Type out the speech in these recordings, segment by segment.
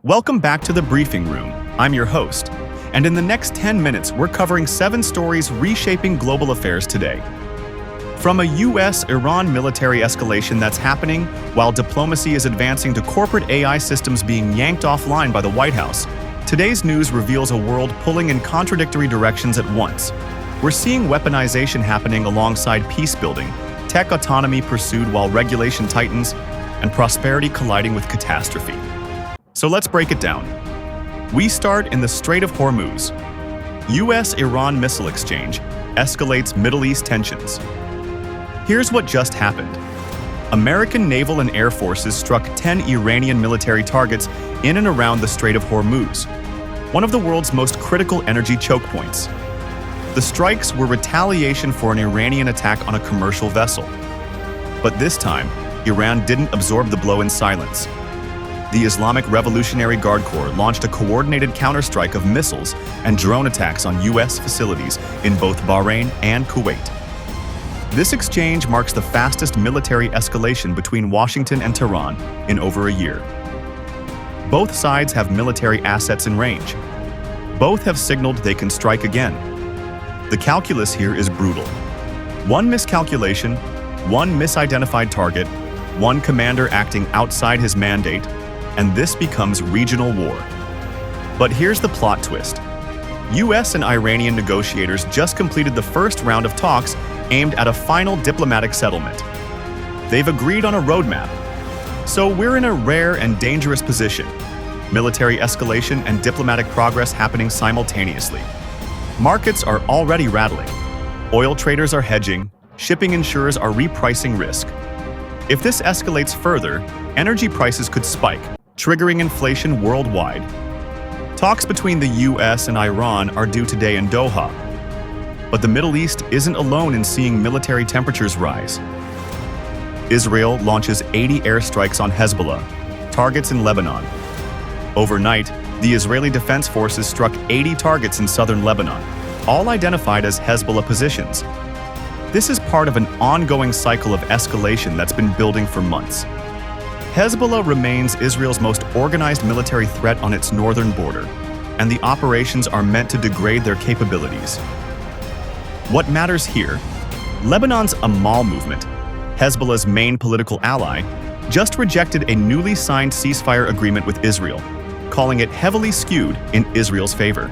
Welcome back to the Briefing Room. I'm your host, and in the next 10 minutes, we're covering 7 stories reshaping global affairs today. From a U.S. Iran military escalation that's happening while diplomacy is advancing to corporate AI systems being yanked offline by the White House, today's news reveals a world pulling in contradictory directions at once. We're seeing weaponization happening alongside peace building, tech autonomy pursued while regulation tightens, and prosperity colliding with catastrophe. So let's break it down. We start in the Strait of Hormuz. U.S. Iran missile exchange escalates Middle East tensions. Here's what just happened. American naval and air forces struck 10 Iranian military targets in and around the Strait of Hormuz, one of the world's most critical energy choke points. The strikes were retaliation for an Iranian attack on a commercial vessel. But this time, Iran didn't absorb the blow in silence. The Islamic Revolutionary Guard Corps launched a coordinated counterstrike of missiles and drone attacks on U.S. facilities in both Bahrain and Kuwait. This exchange marks the fastest military escalation between Washington and Tehran in over a year. Both sides have military assets in range. Both have signaled they can strike again. The calculus here is brutal. One miscalculation, one misidentified target, one commander acting outside his mandate, and this becomes regional war. But here's the plot twist. U.S. and Iranian negotiators just completed the first round of talks aimed at a final diplomatic settlement. They've agreed on a roadmap. So we're in a rare and dangerous position. Military escalation and diplomatic progress happening simultaneously. Markets are already rattling. Oil traders are hedging. Shipping insurers are repricing risk. If this escalates further, energy prices could spike, triggering inflation worldwide. Talks between the U.S. and Iran are due today in Doha. But the Middle East isn't alone in seeing military temperatures rise. Israel launches 80 airstrikes on Hezbollah, targets in Lebanon. Overnight, the Israeli Defense Forces struck 80 targets in southern Lebanon, all identified as Hezbollah positions. This is part of an ongoing cycle of escalation that's been building for months. Hezbollah remains Israel's most organized military threat on its northern border, and the operations are meant to degrade their capabilities. What matters here? Lebanon's Amal movement, Hezbollah's main political ally, just rejected a newly signed ceasefire agreement with Israel, calling it heavily skewed in Israel's favor.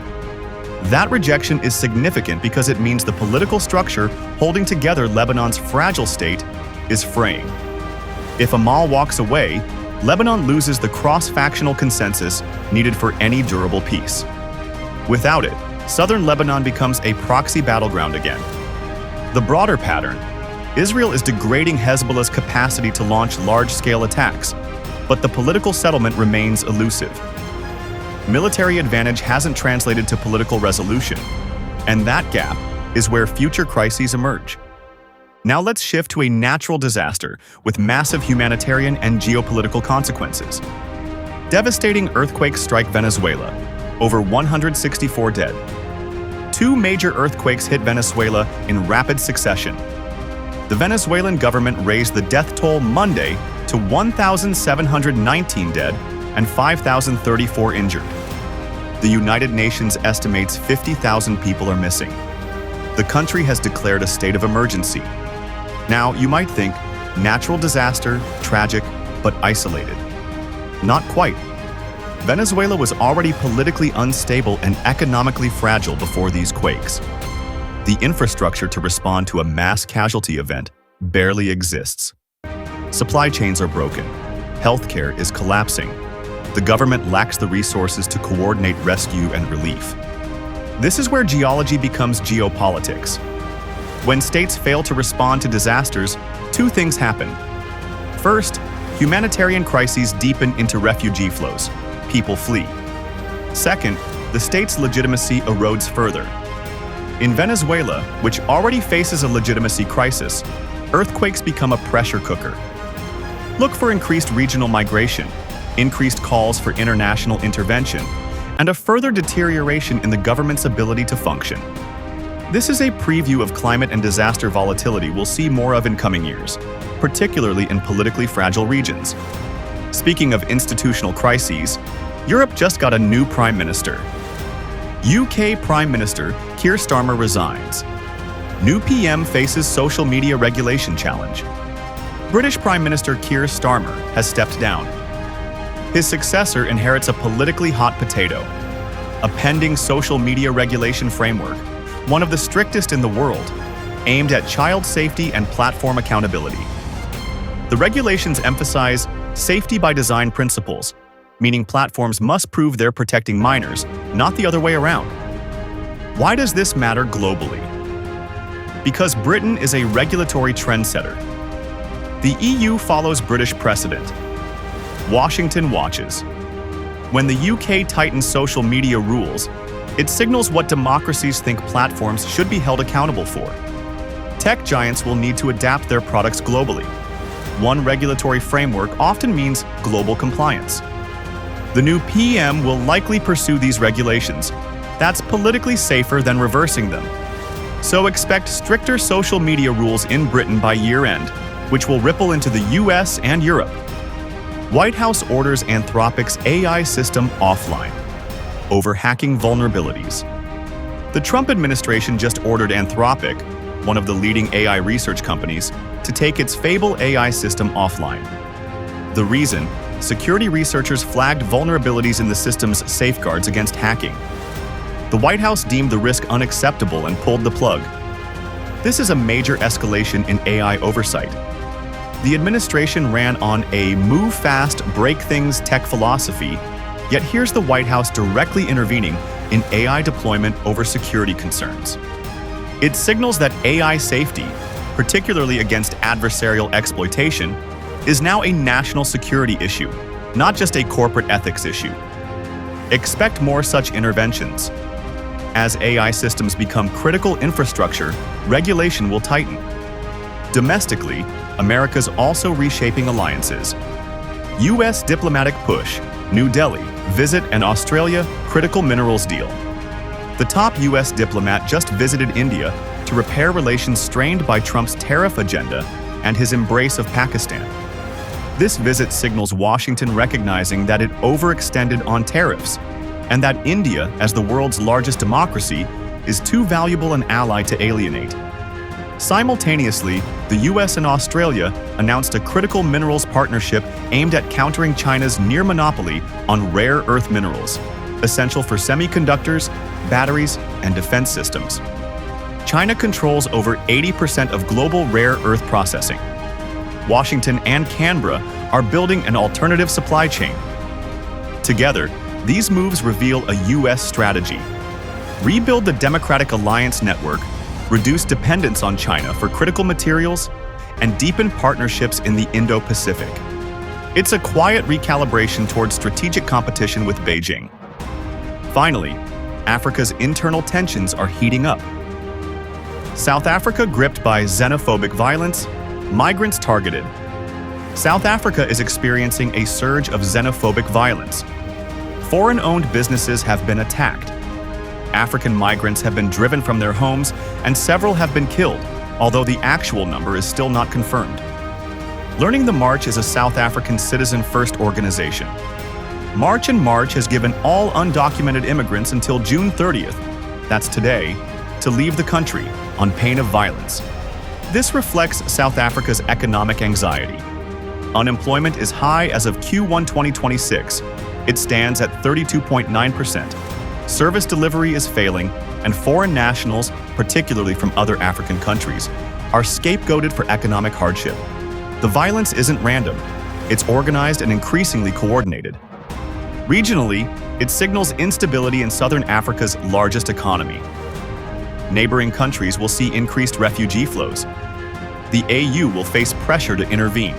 That rejection is significant because it means the political structure holding together Lebanon's fragile state is fraying. If Amal walks away, Lebanon loses the cross-factional consensus needed for any durable peace. Without it, southern Lebanon becomes a proxy battleground again. The broader pattern: Israel is degrading Hezbollah's capacity to launch large-scale attacks, but the political settlement remains elusive. Military advantage hasn't translated to political resolution, and that gap is where future crises emerge. Now let's shift to a natural disaster with massive humanitarian and geopolitical consequences. Devastating earthquakes strike Venezuela, over 164 dead. 2 major earthquakes hit Venezuela in rapid succession. The Venezuelan government raised the death toll Monday to 1,719 dead and 5,034 injured. The United Nations estimates 50,000 people are missing. The country has declared a state of emergency. Now, you might think, natural disaster, tragic, but isolated. Not quite. Venezuela was already politically unstable and economically fragile before these quakes. The infrastructure to respond to a mass casualty event barely exists. Supply chains are broken. Healthcare is collapsing. The government lacks the resources to coordinate rescue and relief. This is where geology becomes geopolitics. When states fail to respond to disasters, 2 things happen. First, humanitarian crises deepen into refugee flows. People flee. Second, the state's legitimacy erodes further. In Venezuela, which already faces a legitimacy crisis, earthquakes become a pressure cooker. Look for increased regional migration, increased calls for international intervention, and a further deterioration in the government's ability to function. This is a preview of climate and disaster volatility we'll see more of in coming years, particularly in politically fragile regions. Speaking of institutional crises, Europe just got a new Prime Minister. UK Prime Minister Keir Starmer resigns. New PM faces social media regulation challenge. British Prime Minister Keir Starmer has stepped down. His successor inherits a politically hot potato, a pending social media regulation framework, one of the strictest in the world, aimed at child safety and platform accountability. The regulations emphasize safety by design principles, meaning platforms must prove they're protecting minors, not the other way around. Why does this matter globally? Because Britain is a regulatory trendsetter. The EU follows British precedent. Washington watches. When the UK tightens social media rules, it signals what democracies think platforms should be held accountable for. Tech giants will need to adapt their products globally. One regulatory framework often means global compliance. The new PM will likely pursue these regulations. That's politically safer than reversing them. So expect stricter social media rules in Britain by year-end, which will ripple into the US and Europe. White House orders Anthropic's AI system offline over hacking vulnerabilities. The Trump administration just ordered Anthropic, one of the leading AI research companies, to take its Fable AI system offline. The reason? Security researchers flagged vulnerabilities in the system's safeguards against hacking. The White House deemed the risk unacceptable and pulled the plug. This is a major escalation in AI oversight. The administration ran on a move fast, break things tech philosophy, yet here's the White House directly intervening in AI deployment over security concerns. It signals that AI safety, particularly against adversarial exploitation, is now a national security issue, not just a corporate ethics issue. Expect more such interventions. As AI systems become critical infrastructure, regulation will tighten. Domestically, America's also reshaping alliances. U.S. diplomatic push, New Delhi, visit and Australia critical minerals deal. The top U.S. diplomat just visited India to repair relations strained by Trump's tariff agenda and his embrace of Pakistan. This visit signals Washington recognizing that it overextended on tariffs, and that India, as the world's largest democracy, is too valuable an ally to alienate. Simultaneously, the U.S. and Australia announced a critical minerals partnership aimed at countering China's near monopoly on rare earth minerals, essential for semiconductors, batteries, and defense systems. China controls over 80% of global rare earth processing. Washington and Canberra are building an alternative supply chain. Together, these moves reveal a U.S. strategy: rebuild the Democratic Alliance network, reduce dependence on China for critical materials, and deepen partnerships in the Indo-Pacific. It's a quiet recalibration towards strategic competition with Beijing. Finally, Africa's internal tensions are heating up. South Africa gripped by xenophobic violence, migrants targeted. South Africa is experiencing a surge of xenophobic violence. Foreign-owned businesses have been attacked. African migrants have been driven from their homes, and several have been killed, although the actual number is still not confirmed. Learning the March is a South African citizen-first organization. March and March has given all undocumented immigrants until June 30th, that's today, to leave the country on pain of violence. This reflects South Africa's economic anxiety. Unemployment is high as of Q1 2026. It stands at 32.9%. Service delivery is failing, and foreign nationals, particularly from other African countries, are scapegoated for economic hardship. The violence isn't random. It's organized and increasingly coordinated. Regionally, it signals instability in southern Africa's largest economy. Neighboring countries will see increased refugee flows. The AU will face pressure to intervene.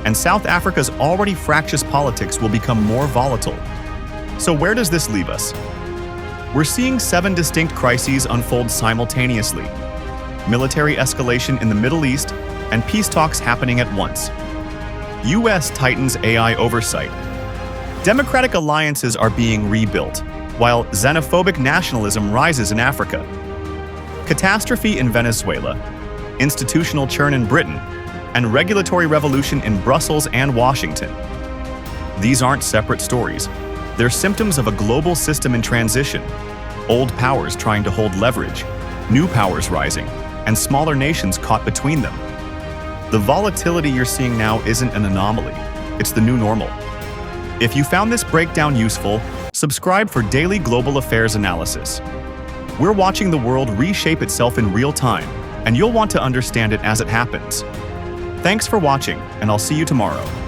And South Africa's already fractious politics will become more volatile. So where does this leave us? We're seeing 7 distinct crises unfold simultaneously. Military escalation in the Middle East and peace talks happening at once. U.S. tightens AI oversight. Democratic alliances are being rebuilt, while xenophobic nationalism rises in Africa. Catastrophe in Venezuela, institutional churn in Britain, and regulatory revolution in Brussels and Washington. These aren't separate stories. They're symptoms of a global system in transition. Old powers trying to hold leverage, new powers rising, and smaller nations caught between them. The volatility you're seeing now isn't an anomaly, it's the new normal. If you found this breakdown useful, subscribe for daily global affairs analysis. We're watching the world reshape itself in real time, and you'll want to understand it as it happens. Thanks for watching, and I'll see you tomorrow.